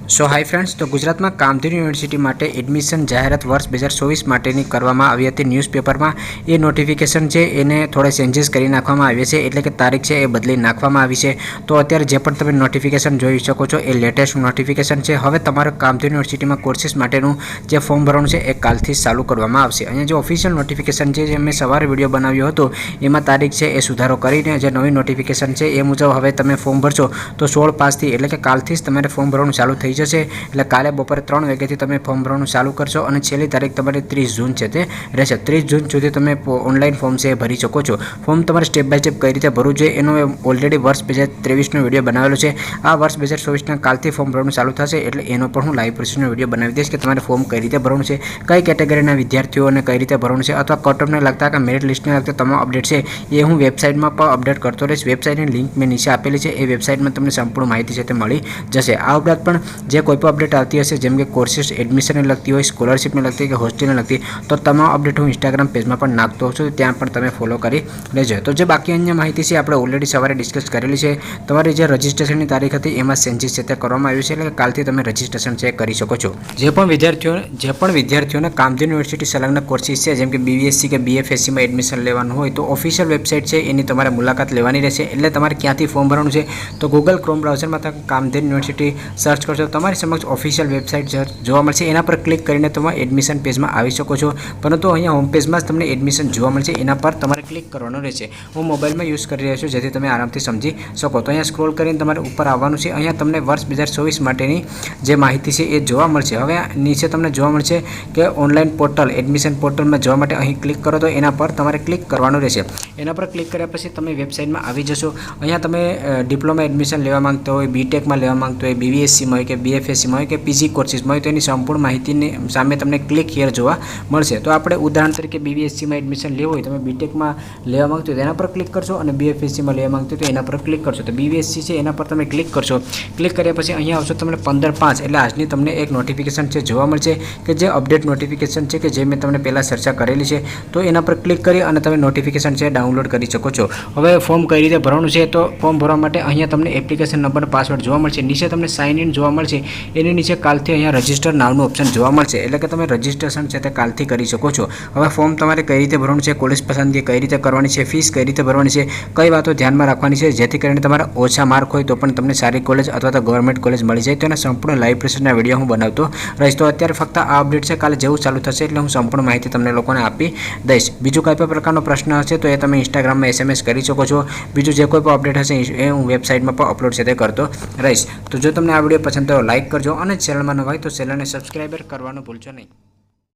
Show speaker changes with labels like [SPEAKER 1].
[SPEAKER 1] सो hi friends, तो गुजरात में Kamdhenu university माटे एडमिशन जाहेरात वर्ष 2024 माटेनी करवामां आवी हती। न्यूज़पेपर में ये नोटिफिकेशन है एने थोड़ा चेन्जीस करी नाखवामां आव्या छे, एटले के तारीख है बदली नाखवामां आवी छे। तो अत्यारे जे पण तमे नोटिफिकेशन जोई शको छो ए लेटेस्ट नोटिफिकेशन है। हवे तमारे कामधेनु यूनिवर्सिटी में कोर्सेस माटेनुं जे फॉर्म भरवानुं छे ए कालथी चालू करवामां आवशे। अहींया जो ऑफिशियल नोटिफिकेशन है, जे मैं सवारे विडियो बनाव्यो हतो एमां तारीख है ए सुधारो करीने जे नवी नोटिफिकेशन है ए मुजब हवे तमे फॉर्म भरशो तो 16/5 थी एटले के कालथी ज तमारे फॉर्म भरवानुं चालू थई जशे। એટલે કાલે બપોરે 3 વાગ્યાથી તમે ફોર્મ ભરવાનું ચાલુ કરશો અને છેલ્લી તારીખ તમારી 30 જૂન છે તે રહેશે। 30 જૂન સુધી તમે ઓનલાઈન ફોર્મ છે ભરી શકો છો। ફોર્મ તમારે સ્ટેપ બાય સ્ટેપ કઈ રીતે ભરવું જોઈએ એનો ઓલરેડી વર્ષ 2023 નો વિડીયો બનાવેલો છે। આ વર્ષ 2024 ના કાલથી ફોર્મ ભરવાનું ચાલુ થશે એટલે એનો પણ હું લાઈવ પ્રોસેસનો વિડીયો બનાવી દઈશ કે તમારે ફોર્મ કઈ રીતે ભરવાનું છે, કઈ કેટેગરીના વિદ્યાર્થીઓને કઈ રીતે ભરવાનું છે અથવા કટ ઓફને લગતા કે મેરિટ લિસ્ટને લગતા તમામ અપડેટ છે એ હું વેબસાઇટમાં પણ અપડેટ કરતો રહીશ। વેબસાઇટની લિંક મેં નીચે આપેલી છે, એ વેબસાઇટમાં તમને સંપૂર્ણ માહિતી છે તે મળી જશે। આ ઉપરાંત પણ જે કોઈ પણ अपडेट आती है जेम के कोर्सेस एडमिशन ने लगती हो, स्कॉलरशिप ने लगती है कि होस्टेल ने लगती तो तमाम अपडेट हूँ इंस्टाग्राम पेज में नाखतो हूँ, त्या तमे फॉलो करी लेजो। तो जो बाकी अन्य माहिती है आपणे ऑलरेडी सवारे डिस्कस करेली है। तमारी जे रजिस्ट्रेशन की तारीख थी एमां चेन्जीस है करवामां आव्युं छे, एटले कालथी तमे रजिस्ट्रेशन है करी शको छो। जे पण विद्यार्थीओने कामधेनु यूनिवर्सिटी संलग्न कोर्सेस है जेम के बीवीएससी के बीएफएससी में एडमिशन लेवानुं होय तो ऑफिशियल वेबसाइट है एनी तमारे मुलाकात लेवानी रहेशे। एटले तमारे क्यांथी फॉर्म भरवानुं छे तो गूगल क्रोम ब्राउजर में कामधेनु यूनिवर्सिटी सर्च करशो, तमारी समक्ष ऑफिशियल वेबसाइट जोवा मळशे। एना पर क्लिक करीने तमे एडमिशन पेज में आवी शको छो, परंतु अहींया होम पेज में तमने एडमिशन जोवा मळशे, एना पर तमारे क्लिक करवानुं रहेशे। हूँ मोबाइल में यूज करी रह्यो छुं जेथी तमे आरामथी समजी शको। तो अहींया स्क्रॉल करीने तमारे उपर आववानुं छे। अहींया तमने वर्ष 2024 माटेनी जे माहिती छे ए जोवा मळशे। हवे नीचे तमने जोवा मळशे के ऑनलाइन पोर्टल एडमिशन पोर्टल में जोवा माटे अहीं क्लिक करो तो एना पर तमारे क्लिक करवानुं रहेशे। एना पर क्लिक कर्या पछी तमे वेबसाइट में आवी जशो। अहींया तमे डिप्लोमा एडमिशन लेवा मांगता होय, बीटेक में लेवा मांगता होय, बीवीएससी में होय के बीएफएससी में होय के पीजी कोर्सेस में होय तो एनी संपूर्ण माहिती ने सामे तमने क्लिक हियर जोवा मळशे। तो आपणे उदाहरण तरीके बीवीएससी में एडमिशन लेवुं होय, तमे बीटेक में लेवा मांगता हो तो एना पर क्लिक करशो અને बीएफएससी में लेवा मांगता हो तो एना पर क्लिक करशो। तो बीवीएससी छे एना पर तमे क्लिक करशो। क्लिक कर्या पछी अहींया आवशो तमने 15/5 એટલે આજની તમને એક નોટિફિકેશન છે જોવા મળશે કે જે અપડેટ નોટિફિકેશન છે કે જે મેં તમને પહેલા ચર્ચા કરેલી છે। તો એના પર ક્લિક કરી અને તમે નોટિફિકેશન છે ડાઉનલોડ કરી શકો છો। હવે ફોર્મ કઈ રીતે ભરવાનું છે તો ફોર્મ ભરવા માટે અહીંયા તમને એપ્લિકેશન નંબર પાસવર્ડ જોવા મળશે, નીચે તમને સાઇન ઇન જોવા મળશે, એની નીચે કાલથી અહીંયા રજિસ્ટર નામનું ઓપ્શન જોવા મળશે એટલે કે તમે રજિસ્ટ્રેશન છે તે કાલથી કરી શકો છો। હવે ફોર્મ તમારે કઈ રીતે ભરવાનું છે, કોલેજ પસંદગી કઈ રીતે કરવાની છે, ફીસ કઈ રીતે ભરવાની છે, કઈ વાતો ધ્યાનમાં રાખવાની છે જેથી કરીને તમારા ઓછા માર્ક હોય તો પણ તમને સારી કોલેજ અથવા તો ગવર્મેન્ટ કોલેજ મળી જાય તો એના સંપૂર્ણ લાઈવ પ્રોસેસના વિડીયો હું બનાવતો રહીશ। તો અત્યારે ફક્ત આ અપડેટ છે, કાલે જેવું ચાલુ થશે એટલે હું સંપૂર્ણ માહિતી તમને લોકોને આપી દઈશ। બીજું કોઈ પણ પ્રકારનો પ્રશ્ન હશે તો એ તમે ઇન્સ્ટાગ્રામમાં SMS કરી શકો છો। બીજું જે કોઈ પણ અપડેટ હશે એ હું વેબસાઇટમાં પણ અપલોડ છે તે કરતો રહીશ। તો જો તમને આ વિડીયો પસંદ થયો લાઇક કરજો અને ચેનલમાં નવા હોય તો ચેનલને સબસ્ક્રાઈબર કરવાનું ભૂલશો નહીં।